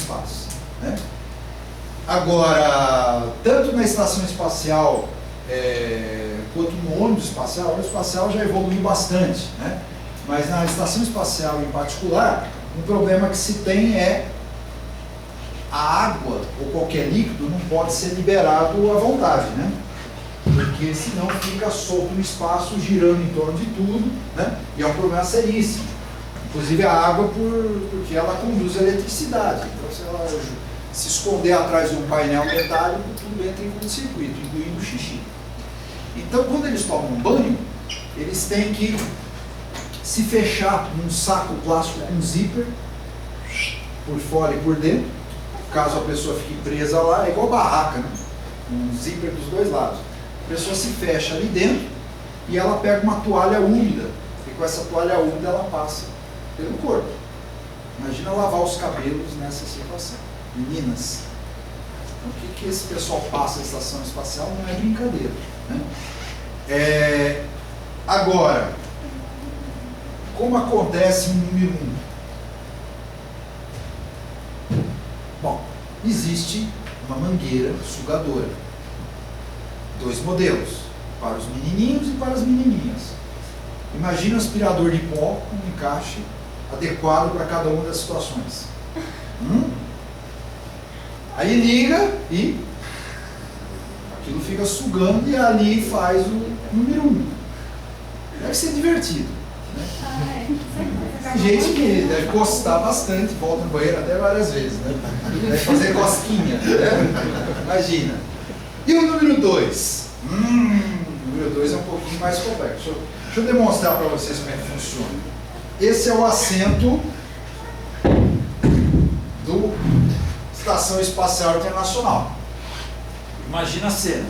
espaço, né? Agora, tanto na estação espacial quanto no ônibus espacial, o ônibus espacial já evoluiu bastante, né? Mas na estação espacial em particular, um problema que se tem é a água ou qualquer líquido não pode ser liberado à vontade, né? Porque senão fica solto no espaço, girando em torno de tudo, né? E é um problema seríssimo. Inclusive a água, porque ela conduz a eletricidade. Então, se ela se esconder atrás de um painel metálico, tudo entra em curto-circuito, incluindo o xixi. Então, quando eles tomam um banho, eles têm que se fechar num saco plástico com zíper, por fora e por dentro. Caso a pessoa fique presa lá, é igual barraca, né? Um zíper dos dois lados. A pessoa se fecha ali dentro e ela pega uma toalha úmida. E com essa toalha úmida ela passa pelo corpo. Imagina lavar os cabelos nessa situação. Meninas, o que esse pessoal passa na estação espacial não é brincadeira, né? Agora, como acontece no número 1? Bom, existe uma mangueira sugadora. 2 modelos, para os menininhos e para as menininhas. Imagina um aspirador de pó com um encaixe adequado para cada uma das situações. Aí liga e aquilo fica sugando e ali faz o número 1. Deve ser divertido, né? Tem gente que deve gostar bastante, volta no banheiro até várias vezes, né? Deve fazer cosquinha, né? Imagina. E o número 2? O número 2 é um pouquinho mais complexo. Deixa eu demonstrar para vocês como é que funciona. Esse é o assento do Estação Espacial Internacional. Imagina a cena.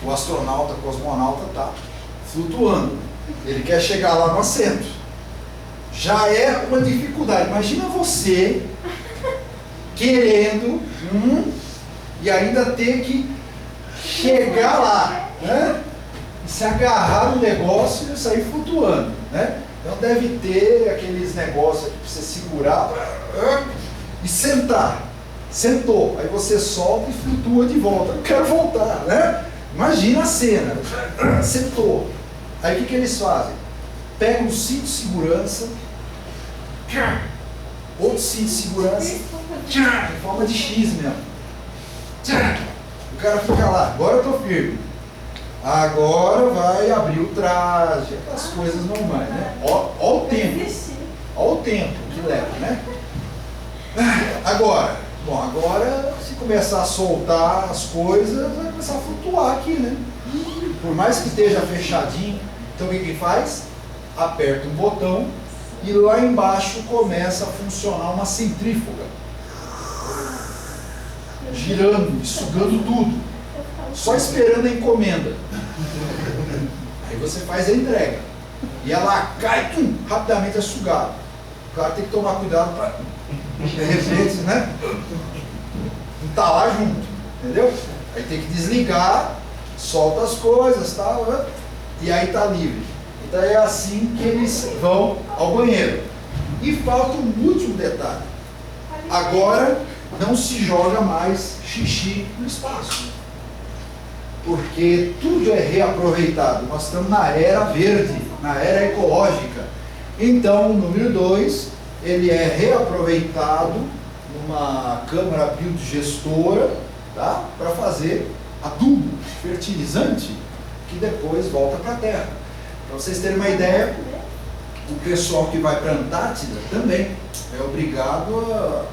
O astronauta, cosmonauta está flutuando. Ele quer chegar lá no assento. Já é uma dificuldade. Imagina você querendo e ainda ter que chegar lá, né? Se agarrar no negócio e sair flutuando, né? Então deve ter aqueles negócios aqui para você segurar e sentar. Sentou, aí você solta e flutua de volta. Eu quero voltar, né? Imagina a cena. Sentou. Aí o que eles fazem? Pegam um cinto de segurança, outro cinto de segurança, em forma de X mesmo. O cara fica lá, agora eu tô firme. Agora vai abrir o traje, aquelas coisas normais, né? Ó o tempo. Ó o tempo que leva, né? Agora, se começar a soltar as coisas, vai começar a flutuar aqui, né? Por mais que esteja fechadinho, então o que faz? Aperta um botão e lá embaixo começa a funcionar uma centrífuga. Girando e sugando tudo. Só esperando a encomenda. Aí você faz a entrega. E ela cai, rapidamente é sugada. O cara tem que tomar cuidado para, de repente, né? Não tá lá junto. Entendeu? Aí tem que desligar, solta as coisas, tal, né? E aí tá livre. Então é assim que eles vão ao banheiro. E falta um último detalhe. Agora não se joga mais xixi no espaço. Porque tudo é reaproveitado. Nós estamos na era verde, na era ecológica. Então, o número 2, ele é reaproveitado numa câmara biodigestora, tá? Para fazer adubo, fertilizante, que depois volta para a Terra. Para vocês terem uma ideia, o pessoal que vai para a Antártida também é obrigado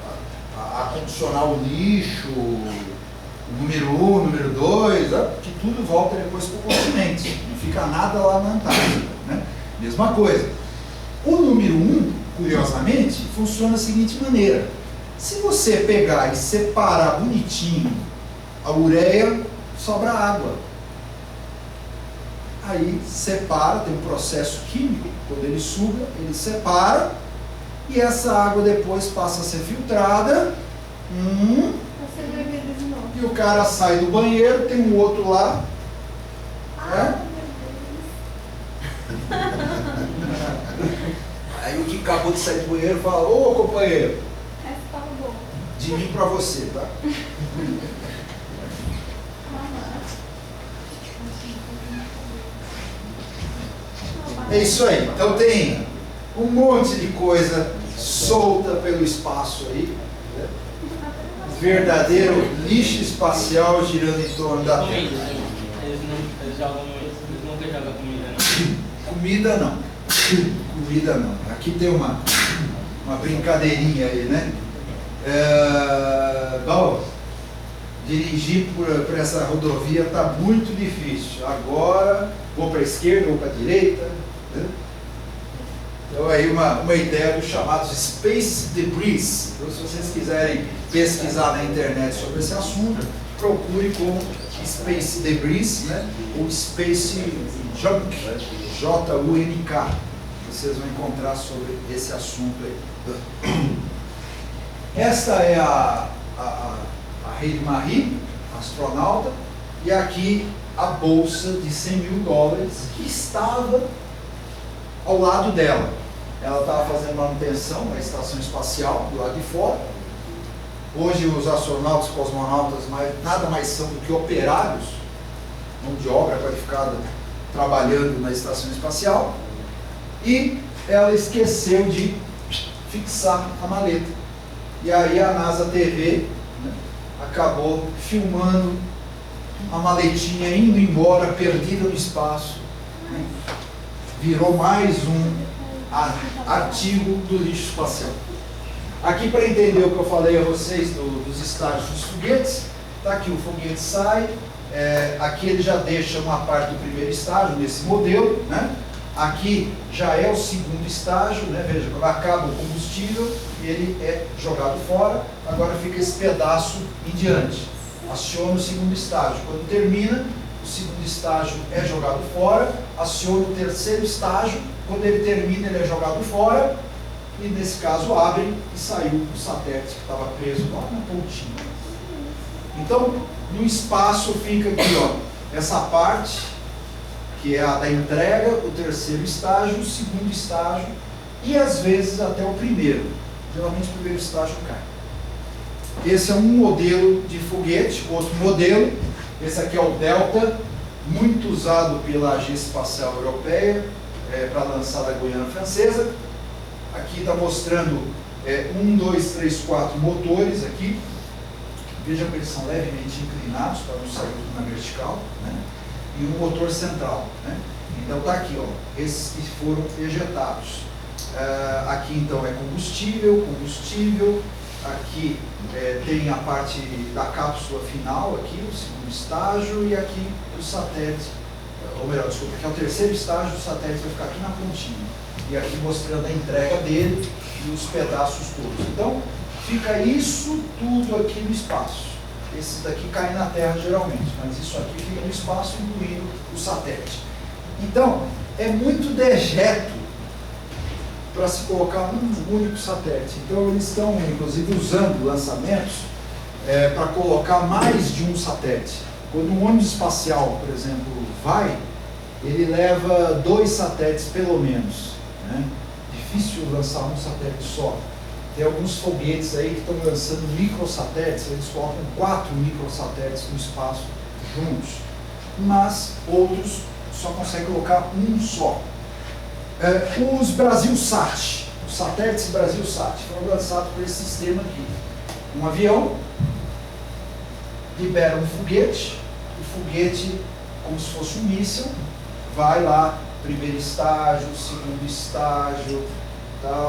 a condicionar o lixo, o número 1, o número 2, que tudo volta depois para o continente. Não fica nada lá na Antártida, né? Mesma coisa. O número 1, curiosamente, funciona da seguinte maneira. Se você pegar e separar bonitinho a ureia, sobra água. Aí separa, tem um processo químico, quando ele suga, ele separa, e essa água depois passa a ser filtrada. E o cara sai do banheiro, tem um outro lá. Né? Aí o que acabou de sair do banheiro fala: ô companheiro, De mim para você, tá? É isso aí. Então tem um monte de coisa solta pelo espaço aí. Né? Verdadeiro lixo espacial girando em torno da Terra. Eles nunca jogam comida, não? Comida não. Comida não. Aqui tem uma brincadeirinha aí, né? Bom, dirigir por essa rodovia está muito difícil. Agora vou para a esquerda, vou para a direita. Né? Então aí uma ideia dos chamados Space Debris. Então, se vocês quiserem pesquisar na internet sobre esse assunto, procure com Space Debris, né? Ou Space Junk, J-U-N-K. Vocês vão encontrar sobre esse assunto aí. Esta é a Heidi Marie, astronauta, e aqui a bolsa de $100 mil que estava ao lado dela. Ela estava fazendo manutenção na estação espacial do lado de fora. Hoje os astronautas, cosmonautas, nada mais são do que operários, mão de obra qualificada, trabalhando na estação espacial. E ela esqueceu de fixar a maleta. E aí a NASA TV, né, acabou filmando a maletinha indo embora, perdida no espaço. Né? Virou mais um artigo do lixo espacial. Aqui, para entender o que eu falei a vocês dos estágios dos foguetes, está aqui: o foguete sai, aqui ele já deixa uma parte do primeiro estágio nesse modelo, né? Aqui já é o segundo estágio, né? Veja, quando acaba o combustível, ele é jogado fora, agora fica esse pedaço em diante. Aciona o segundo estágio. Quando termina, o segundo estágio é jogado fora, aciona o terceiro estágio, quando ele termina, ele é jogado fora, e nesse caso abre e saiu o satélite que estava preso lá na pontinha. Então, no espaço fica aqui, ó, essa parte, que é a da entrega, o terceiro estágio, o segundo estágio, e às vezes até o primeiro. Geralmente o primeiro estágio cai. Esse é um modelo de foguete. Outro modelo, esse aqui é o Delta, muito usado pela Agência Espacial Europeia, para lançar da Guiana Francesa. Aqui está mostrando 1, 2, 3, 4 motores aqui. Vejam que eles são levemente inclinados para não sair tudo na vertical, né? E um motor central, né? Então está aqui, ó, esses que foram ejetados. Aqui então é combustível, aqui tem a parte da cápsula final, aqui o segundo estágio, e aqui o satélite, ou melhor, desculpa, aqui é o terceiro estágio, o satélite vai ficar aqui na pontinha, e aqui mostrando a entrega dele e os pedaços todos. Então fica isso tudo aqui no espaço. Esses daqui caem na Terra geralmente, mas isso aqui fica no espaço, incluindo o satélite. Então, é muito dejeto para se colocar um único satélite. Então, eles estão, inclusive, usando lançamentos para colocar mais de um satélite. Quando um ônibus espacial, por exemplo, vai, ele leva 2 satélites pelo menos. Né? Difícil lançar um satélite só. Tem alguns foguetes aí que estão lançando microsatélites, eles colocam 4 microsatélites no espaço juntos, mas outros só conseguem colocar um só. Os BrasilSat, os satélites BrasilSat, foram lançados por esse sistema aqui. Um avião libera um foguete, o foguete, como se fosse um míssil, vai lá, primeiro estágio, segundo estágio,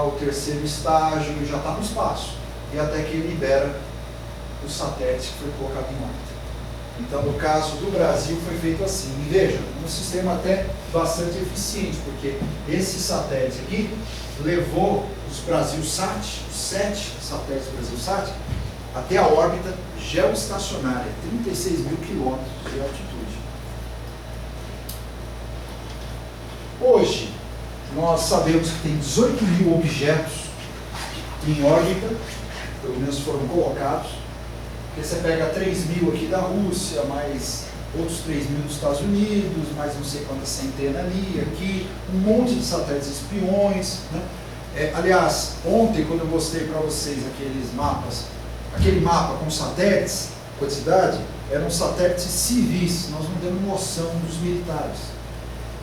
o terceiro estágio, e já está no espaço, e até que ele libera o satélite que foi colocado em órbita. Então, no caso do Brasil, foi feito assim. E veja, um sistema até bastante eficiente, porque esse satélite aqui levou os BrasilSat, os 7 satélites BrasilSat, até a órbita geoestacionária, 36 mil quilômetros de altitude. Hoje, nós sabemos que tem 18 mil objetos em órbita, pelo menos foram colocados, porque você pega 3 mil aqui da Rússia, mais outros 3 mil dos Estados Unidos, mais não sei quantas centenas ali, aqui, um monte de satélites espiões, né? Aliás, ontem, quando eu mostrei para vocês aqueles mapas aquele mapa com satélites, quantidade, eram satélites civis, nós não temos noção dos militares.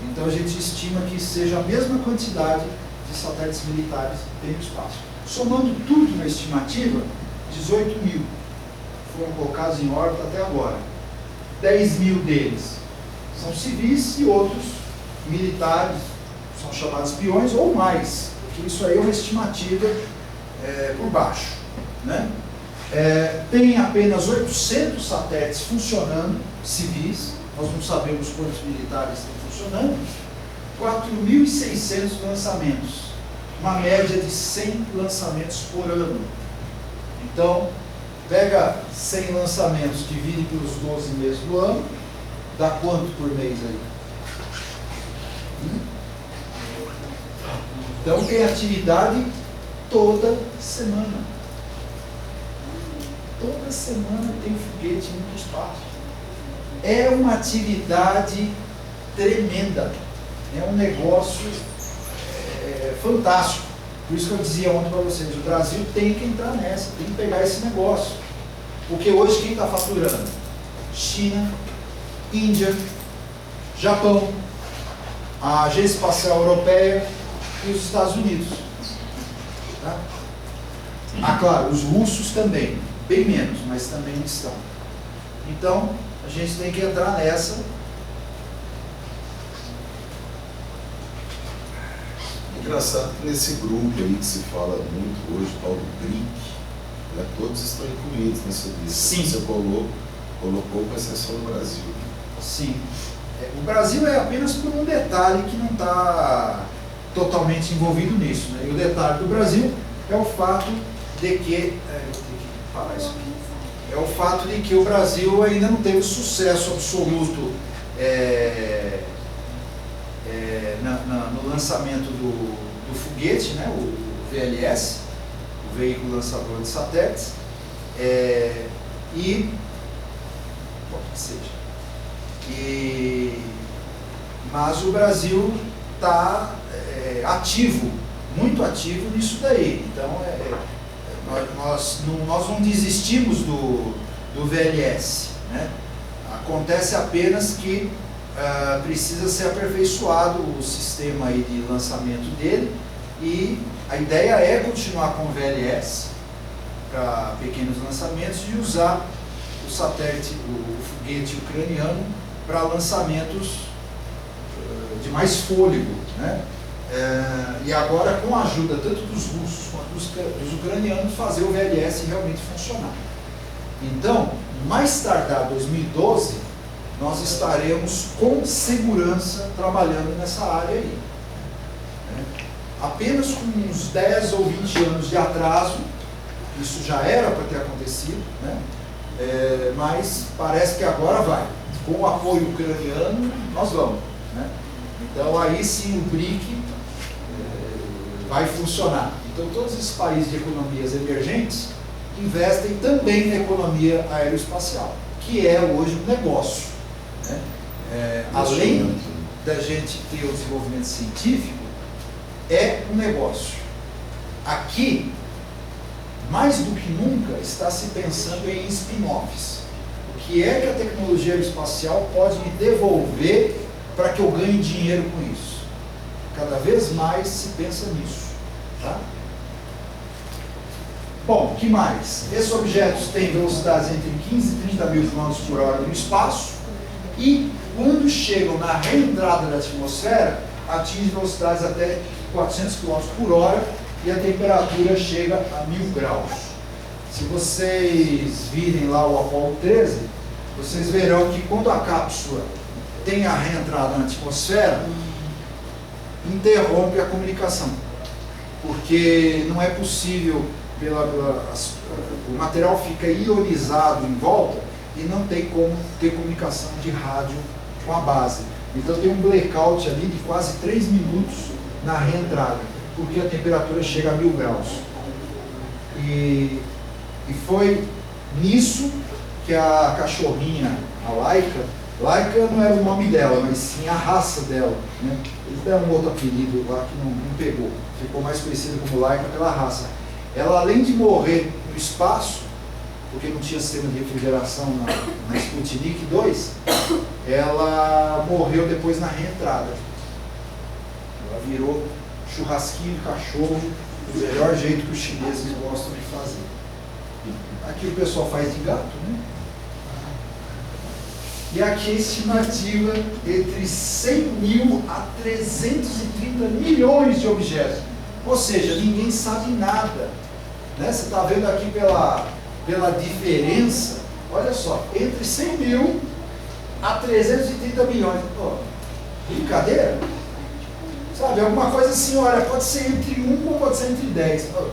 Então a gente estima que seja a mesma quantidade de satélites militares dentro do espaço. Somando tudo na estimativa, 18 mil foram colocados em órbita até agora. 10 mil deles são civis e outros militares, são chamados espiões ou mais, porque isso aí é uma estimativa por baixo, né? Tem apenas 800 satélites funcionando, civis, nós não sabemos quantos militares estão funcionando, 4.600 lançamentos, uma média de 100 lançamentos por ano. Então, pega 100 lançamentos, divide pelos 12 meses do ano, dá quanto por mês aí? Então tem atividade toda semana. Toda semana tem foguete no espaço. É uma atividade tremenda. É um negócio fantástico. Por isso que eu dizia ontem para vocês, o Brasil tem que entrar nessa, tem que pegar esse negócio. Porque hoje quem está faturando? China, Índia, Japão, a Agência Espacial Europeia e os Estados Unidos. Tá? Ah, claro, os russos também, bem menos, mas também estão. Então, a gente tem que entrar nessa. Engraçado que nesse grupo aí que se fala muito hoje, o tal do BRIC, né, todos estão incluídos nessa lista. Sim. Você colocou com exceção do Brasil. Sim. O Brasil é apenas por um detalhe que não está totalmente envolvido nisso, né? E o detalhe do Brasil é o fato de que... eu tenho que falar isso aqui. É o fato de que o Brasil ainda não teve sucesso absoluto no lançamento do foguete, né? O VLS, o Veículo Lançador de Satélites, mas o Brasil está ativo, muito ativo nisso daí. Então, nós não desistimos do VLS, né? Acontece apenas que precisa ser aperfeiçoado o sistema aí de lançamento dele, e a ideia é continuar com o VLS para pequenos lançamentos e usar o satélite, o foguete ucraniano, para lançamentos de mais fôlego, né? E agora, com a ajuda tanto dos russos quanto dos ucranianos, fazer o VLS realmente funcionar. Então, mais tardar 2012, nós estaremos com segurança trabalhando nessa área aí, né? Apenas com uns 10 ou 20 anos de atraso, isso já era para ter acontecido, né? Mas parece que agora vai. Com o apoio ucraniano, nós vamos, né? Então aí sim o BRIC vai funcionar. Então todos esses países de economias emergentes investem também na economia aeroespacial, que é hoje um negócio, né? Além da gente ter o desenvolvimento científico, é um negócio. Aqui, mais do que nunca, está se pensando em spin-offs. O que é que a tecnologia aeroespacial pode me devolver para que eu ganhe dinheiro com isso? Cada vez mais se pensa nisso, tá? Bom, o que mais? Esses objetos têm velocidades entre 15 e 30 mil km por hora no espaço e, quando chegam na reentrada da atmosfera, atingem velocidades até 400 km por hora e a temperatura chega a 1000 graus. Se vocês virem lá o Apollo 13, vocês verão que quando a cápsula tem a reentrada na atmosfera, interrompe a comunicação, porque não é possível, o material fica ionizado em volta e não tem como ter comunicação de rádio com a base. Então tem um blackout ali de quase 3 minutos na reentrada, porque a temperatura chega a 1000 graus. E foi nisso que a cachorrinha, a Laika não era o nome dela, mas sim a raça dela, né? Eles deram um outro apelido lá que não pegou, ficou mais conhecida como Laika pela raça. Ela, além de morrer no espaço, porque não tinha sistema de refrigeração na Sputnik 2, ela morreu depois na reentrada. Ela virou churrasquinho de cachorro, do melhor jeito que os chineses gostam de fazer. Aqui o pessoal faz de gato, né? E aqui a estimativa entre 100 mil a 330 milhões de objetos. Ou seja, ninguém sabe nada. Né? Você está vendo aqui pela diferença, olha só, entre 100 mil a 330 milhões. Pô, brincadeira? Sabe, alguma coisa assim, olha, pode ser entre 1 ou pode ser entre 10. Pô,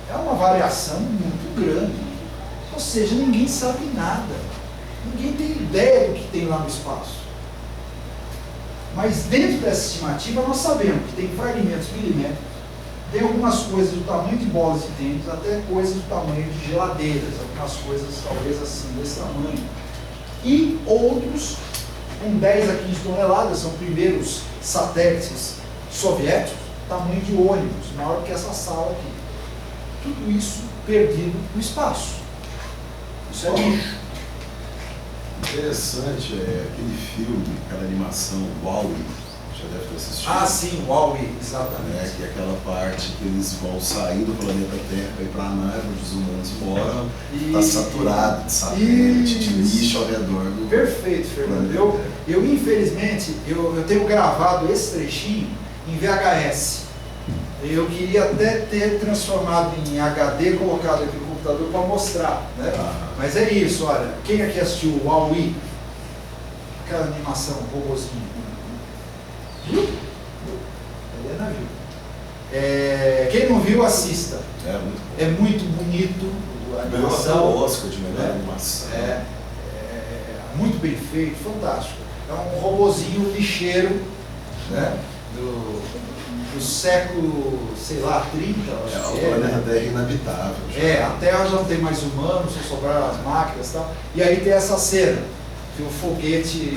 é uma variação muito grande. Ou seja, ninguém sabe nada. Ninguém tem ideia do que tem lá no espaço. Mas dentro dessa estimativa nós sabemos que tem fragmentos milimétricos, tem algumas coisas do tamanho de bolas de tênis, até coisas do tamanho de geladeiras, algumas coisas talvez assim, desse tamanho. E outros com 10 a 15 toneladas, são primeiros satélites soviéticos, tamanho de ônibus, maior que essa sala aqui. Tudo isso perdido no espaço. Isso é lixo. Interessante, aquele filme, aquela animação, Wall-E, já deve ter assistido. Ah, sim, Wall-E, exatamente. Que é aquela parte que eles vão sair do planeta Terra para ir para a nave onde os humanos moram, está saturado de satélite, de lixo ao redor do... Perfeito, Fernando. Eu infelizmente, eu tenho gravado esse trechinho em VHS. Eu queria até ter transformado em HD, colocado aqui no computador para mostrar, né? Mas é isso, olha, quem aqui assistiu o Wall-E? Aquela animação, robôzinho. Viu? Helena viu. Quem não viu, assista. É muito bonito a animação. O Oscar de melhor animação. Muito bem feito, fantástico. É um robôzinho lixeiro, né? Do século, sei lá, 30, acho que o planeta Terra é inabitável. A Terra já não tem mais humanos, só sobraram as máquinas e tal. E aí tem essa cena, que o foguete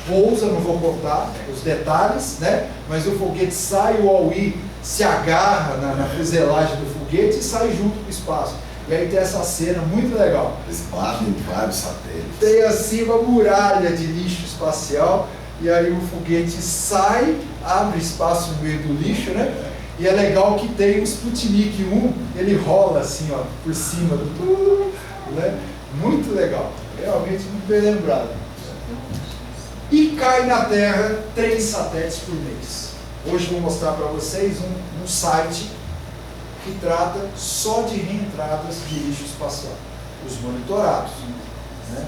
pousa, não vou contar os detalhes, né? Mas o foguete sai, o Wall-E se agarra na fuselagem do foguete e sai junto para o espaço. E aí tem essa cena muito legal. Eles batem em vários satélites. Tem assim uma muralha de lixo espacial. E aí o foguete sai, abre espaço no meio do lixo, né? E é legal que tem o Sputnik 1, ele rola assim, ó, por cima do... né? Muito legal, realmente muito bem lembrado. E cai na Terra 3 satélites por mês. Hoje vou mostrar para vocês um site que trata só de reentradas de lixo espacial, os monitorados, né?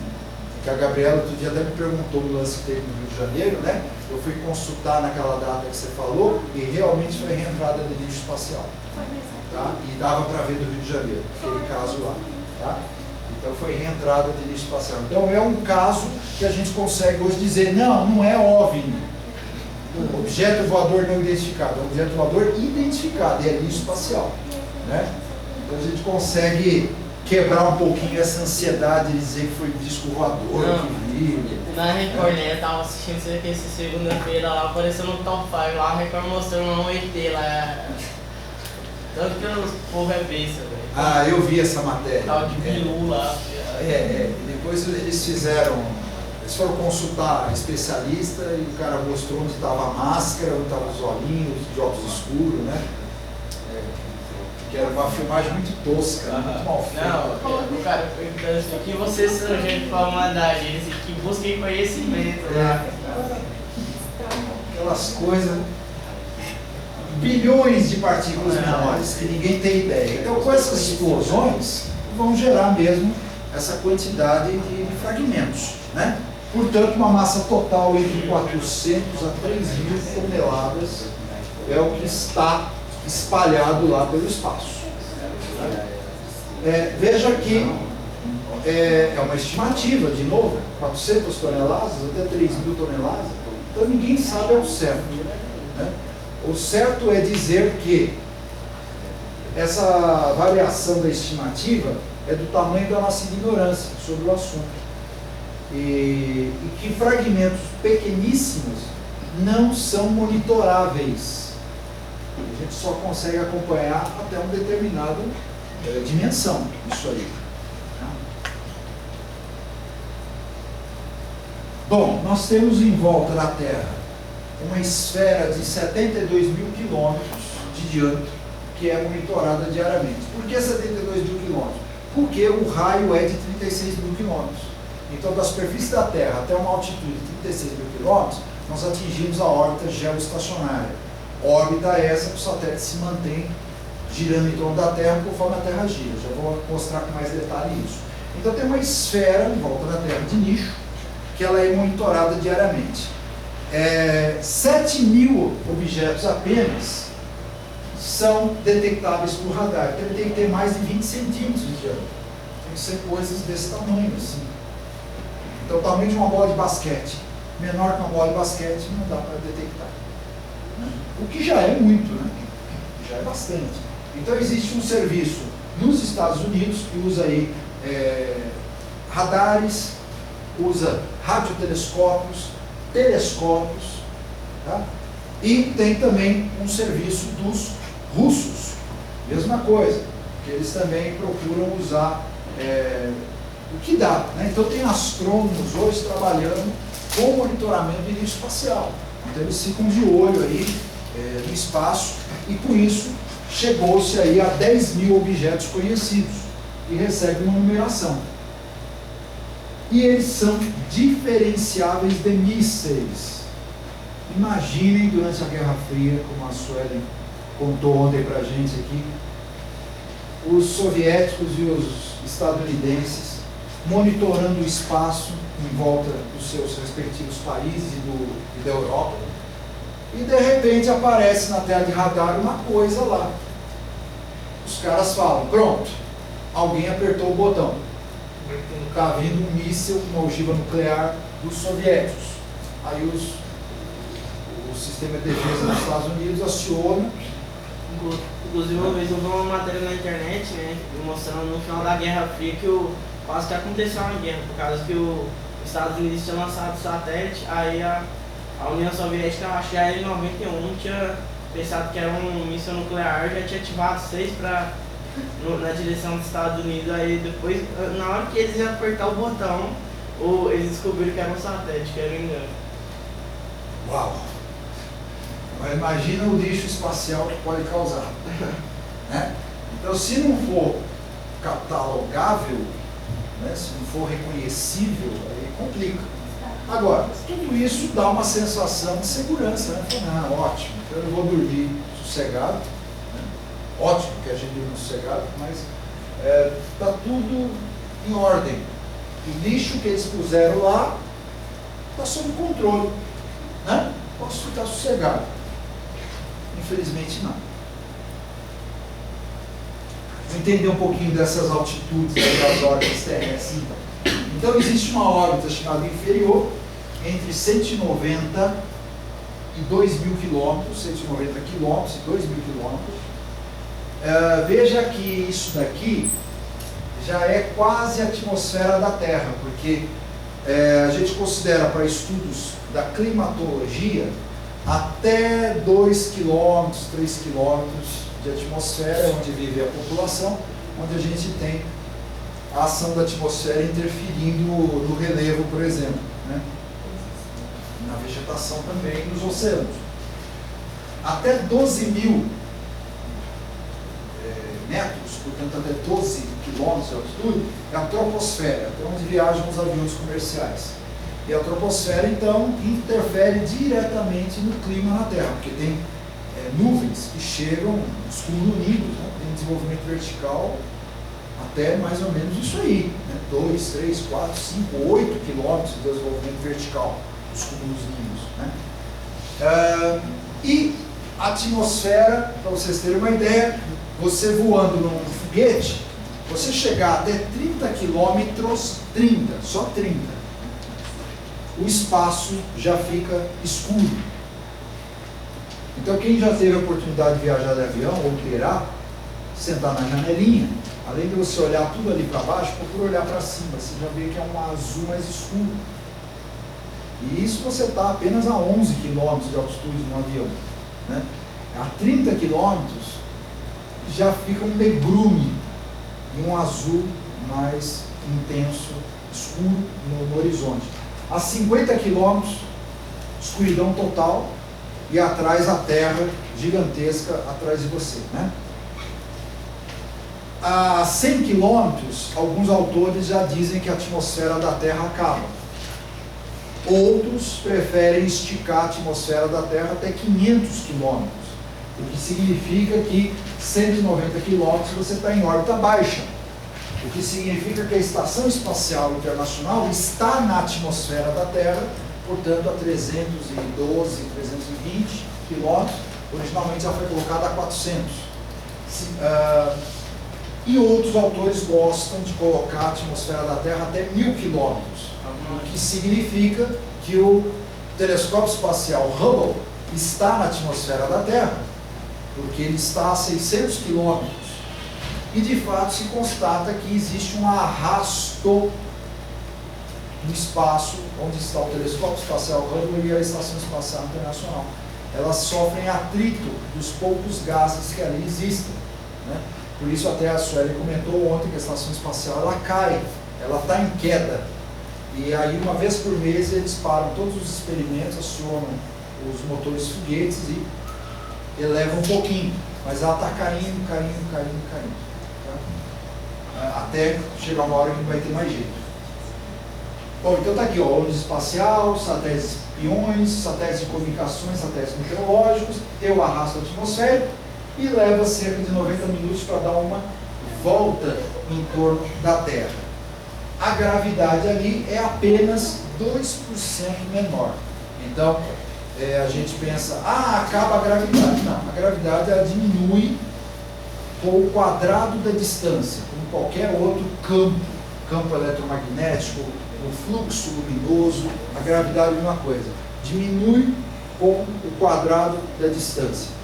Que a Gabriela outro dia até me perguntou no lance que teve no Rio de Janeiro, né? Eu fui consultar naquela data que você falou e realmente foi reentrada de lixo espacial. Tá? E dava para ver do Rio de Janeiro, aquele caso lá. Tá? Então foi reentrada de lixo espacial. Então é um caso que a gente consegue hoje dizer, não é OVNI. Objeto voador não identificado, é um objeto voador identificado, e é lixo espacial. Né? Então a gente consegue quebrar um pouquinho essa ansiedade de dizer que foi disco voador, que viu. Na Record, né, eu tava assistindo isso aqui essa segunda-feira lá, apareceu no Top 5 lá, a Record mostrando um ET lá. Tanto que o povo é besta, velho. Ah, eu vi essa matéria. Tava de bilu lá. Depois eles foram consultar especialista e o cara mostrou onde estava a máscara, onde estavam os olhinhos, de óculos escuros, né? Que era uma filmagem muito tosca, muito mal feita. Não, cara, perguntando assim, o que vocês são gente para mandar, gente? Que busquem conhecimento, né? Aquelas coisas, bilhões de partículas menores que ninguém tem ideia. Então, com essas explosões, vão gerar mesmo essa quantidade de fragmentos, né? Portanto, uma massa total entre 400 a 3 mil toneladas é o que está espalhado lá pelo espaço. Veja que é uma estimativa, de novo, 400 toneladas até 3 mil toneladas, então ninguém sabe ao certo. Né? O certo é dizer que essa variação da estimativa é do tamanho da nossa ignorância sobre o assunto. E que fragmentos pequeníssimos não são monitoráveis. A gente só consegue acompanhar até uma determinada dimensão, isso aí. Bom, nós temos em volta da Terra uma esfera de 72 mil quilômetros de diâmetro, que é monitorada diariamente. Por que 72 mil quilômetros? Porque o raio é de 36 mil quilômetros. Então, da superfície da Terra até uma altitude de 36 mil quilômetros, nós atingimos a órbita geoestacionária. Órbita essa que o satélite se mantém girando em torno da Terra conforme a Terra gira. Já vou mostrar com mais detalhe isso. Então, tem uma esfera em volta da Terra de nicho, que ela é monitorada diariamente. 7 mil objetos apenas são detectáveis por radar. Então, ele tem que ter mais de 20 centímetros de diâmetro. Tem que ser coisas desse tamanho, assim. Então, o tamanho de uma bola de basquete, menor que uma bola de basquete, não dá para detectar. O que já é muito, né? Já é bastante. Então, existe um serviço nos Estados Unidos que usa aí radares, usa radiotelescópios, telescópios, tá? E tem também um serviço dos russos, mesma coisa, que eles também procuram usar o que dá, né? Então tem astrônomos hoje trabalhando com monitoramento de nível espacial, então eles ficam de olho aí no espaço, e com isso chegou-se aí a 10 mil objetos conhecidos e recebe uma numeração. E eles são diferenciáveis de mísseis. Imaginem durante a Guerra Fria, como a Suelen contou ontem para a gente aqui, os soviéticos e os estadunidenses monitorando o espaço em volta dos seus respectivos países e da Europa, e de repente aparece na tela de radar uma coisa lá. Os caras falam, pronto, alguém apertou o botão. Está vindo um míssil, uma ogiva nuclear dos soviéticos. Aí o sistema de defesa dos Estados Unidos aciona. Inclusive, uma vez eu vi uma matéria na internet, né, mostrando no final da Guerra Fria que quase que aconteceu uma guerra, por causa que os Estados Unidos tinham lançado o satélite, aí a União Soviética, acho que já em 91, tinha pensado que era um míssil nuclear, já tinha ativado 6 na direção dos Estados Unidos. Aí depois, na hora que eles iam apertar o botão, eles descobriram que era um satélite, que era um engano. Uau! Mas imagina o lixo espacial que pode causar, né? Então, se não for catalogável, né, se não for reconhecível, aí complica. Agora, tudo isso dá uma sensação de segurança, né? Ótimo, então eu vou dormir sossegado. Ótimo que a gente durma sossegado, mas está tudo em ordem. O lixo que eles puseram lá está sob controle, né? Posso ficar sossegado. Infelizmente não. Vou entender um pouquinho dessas altitudes das órbitas terrestres. Então existe uma órbita chamada inferior, entre 190 e 2 mil quilômetros, 190 quilômetros e 2 mil quilômetros. Veja que isso daqui já é quase a atmosfera da Terra, porque a gente considera para estudos da climatologia até 2 km, 3 km de atmosfera, onde vive a população, onde a gente tem a ação da atmosfera interferindo no relevo, por exemplo, né? Na vegetação também, nos oceanos. Até 12 mil metros, portanto até 12 quilômetros de altitude, é a troposfera, até onde viajam os aviões comerciais. E a troposfera, então, interfere diretamente no clima na Terra, porque tem nuvens que chegam, os cumulonimbus, né? Tem desenvolvimento vertical até mais ou menos isso aí, né? 2, 3, 4, 5, 8 quilômetros de desenvolvimento vertical, os cumulonimbus, né? E a atmosfera, para vocês terem uma ideia, você voando num foguete, você chegar até 30 quilômetros, 30, só 30, o espaço já fica escuro. Então quem já teve a oportunidade de viajar de avião, ou terá, sentar na janelinha, além de você olhar tudo ali para baixo, procura olhar para cima, você já vê que é um azul mais escuro. E isso você está apenas a 11 quilômetros de altitude no avião, né? A 30 quilômetros já fica um negrume e um azul mais intenso, escuro no horizonte. A 50 quilômetros, escuridão total, e atrás a Terra gigantesca atrás de você, né? A 100 quilômetros, alguns autores já dizem que a atmosfera da Terra acaba. Outros preferem esticar a atmosfera da Terra até 500 quilômetros, o que significa que 190 quilômetros você está em órbita baixa, o que significa que a Estação Espacial Internacional está na atmosfera da Terra, portanto a 312, 320 quilômetros, originalmente já foi colocada a 400. E outros autores gostam de colocar a atmosfera da Terra até 1000 quilômetros, o que significa que o telescópio espacial Hubble está na atmosfera da Terra, porque ele está a 600 quilômetros. E de fato se constata que existe um arrasto no espaço onde está o telescópio espacial Hubble e a Estação Espacial Internacional. Elas sofrem atrito dos poucos gases que ali existem, né? Por isso até a Sueli comentou ontem que a Estação Espacial ela cai, ela está em queda. E aí uma vez por mês eles param todos os experimentos, acionam os motores foguetes e elevam um pouquinho. Mas ela está caindo, tá? Até chegar uma hora que não vai ter mais jeito. Bom, então está aqui, ó, ônibus espacial, satélites espiões, satélites de comunicações, satélites meteorológicos, tem o arrasto atmosférico e leva cerca de 90 minutos para dar uma volta em torno da Terra. A gravidade ali é apenas 2% menor. Então, a gente pensa, acaba a gravidade. Não, a gravidade ela diminui com o quadrado da distância, como qualquer outro campo eletromagnético, o fluxo luminoso, a gravidade é uma coisa, diminui com o quadrado da distância.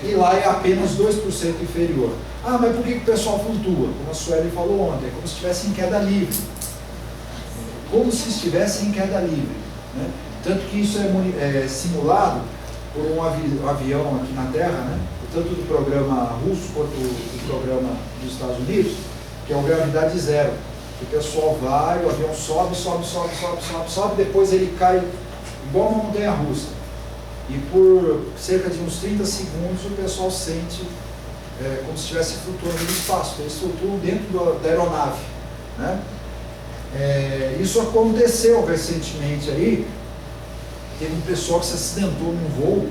E lá é apenas 2% inferior. Mas por que o pessoal flutua? Como a Sueli falou ontem, é como se estivesse em queda livre. Como se estivesse em queda livre, né? Tanto que isso é simulado por um avião aqui na Terra, né? Tanto do programa russo quanto do programa dos Estados Unidos, que é o gravidade zero. O pessoal vai, o avião sobe, depois ele cai igual uma montanha russa. E por cerca de uns 30 segundos o pessoal sente como se estivesse flutuando no espaço. Eles flutuam dentro da aeronave, né? Isso aconteceu recentemente aí. Teve um pessoal que se acidentou num voo,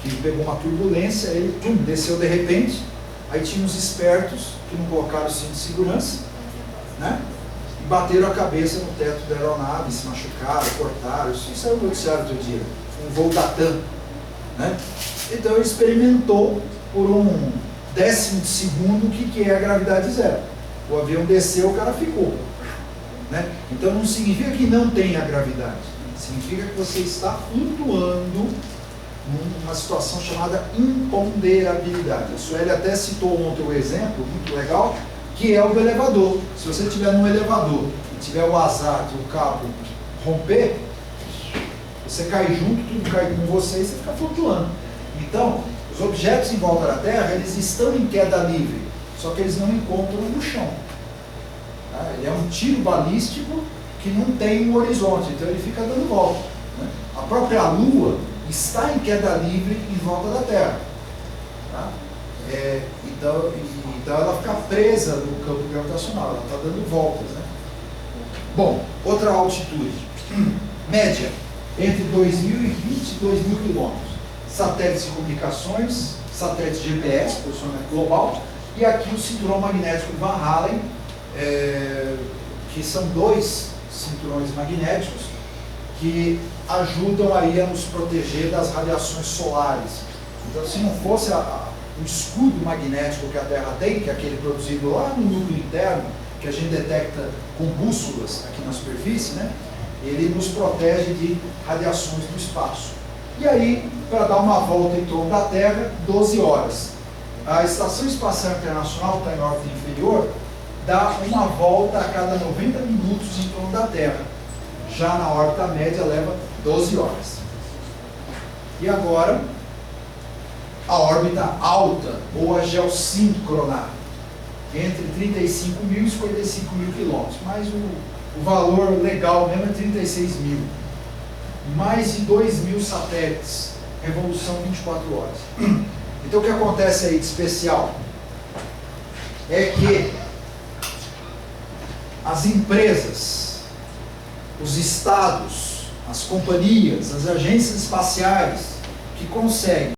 que pegou uma turbulência, ele desceu de repente, aí tinha uns espertos que não colocaram o cinto de segurança, né? E bateram a cabeça no teto da aeronave, se machucaram, cortaram. Isso saiu no noticiário outro dia, um voo da TAM, né? Então ele experimentou por um décimo de segundo o que é a gravidade zero. O avião desceu, o cara ficou, né? Então não significa que não tenha gravidade, significa que você está flutuando numa situação chamada imponderabilidade. A Sueli até citou ontem um exemplo muito legal, que é o do elevador. Se você estiver num elevador e tiver o azar de o cabo romper, você cai junto, tudo cai com você e você fica flutuando. Então, os objetos em volta da Terra, eles estão em queda livre, só que eles não encontram no chão. Tá? Ele é um tiro balístico que não tem um horizonte, então ele fica dando volta, né? A própria Lua está em queda livre em volta da Terra. Tá? Então ela fica presa no campo gravitacional, ela está dando voltas, né? Bom, outra altitude, média, entre 2.020 e 2.000 quilômetros. Satélites de comunicações, satélites de GPS, posicionamento global, e aqui o cinturão magnético de Van Allen, que são 2 cinturões magnéticos que ajudam aí a nos proteger das radiações solares. Então, se não fosse o escudo magnético que a Terra tem, que é aquele produzido lá no núcleo interno, que a gente detecta com bússolas aqui na superfície, né? Ele nos protege de radiações do espaço. E aí, para dar uma volta em torno da Terra, 12 horas. A Estação Espacial Internacional, está em órbita inferior, dá uma volta a cada 90 minutos em torno da Terra. Já na órbita média leva 12 horas. E agora, a órbita alta, ou a geossíncrona. entre 35 mil e 55 mil quilômetros, mas o valor legal mesmo é 36 mil. Mais de 2 mil satélites, revolução 24 horas. Então o que acontece aí de especial é que as empresas, os estados, as companhias, as agências espaciais que conseguem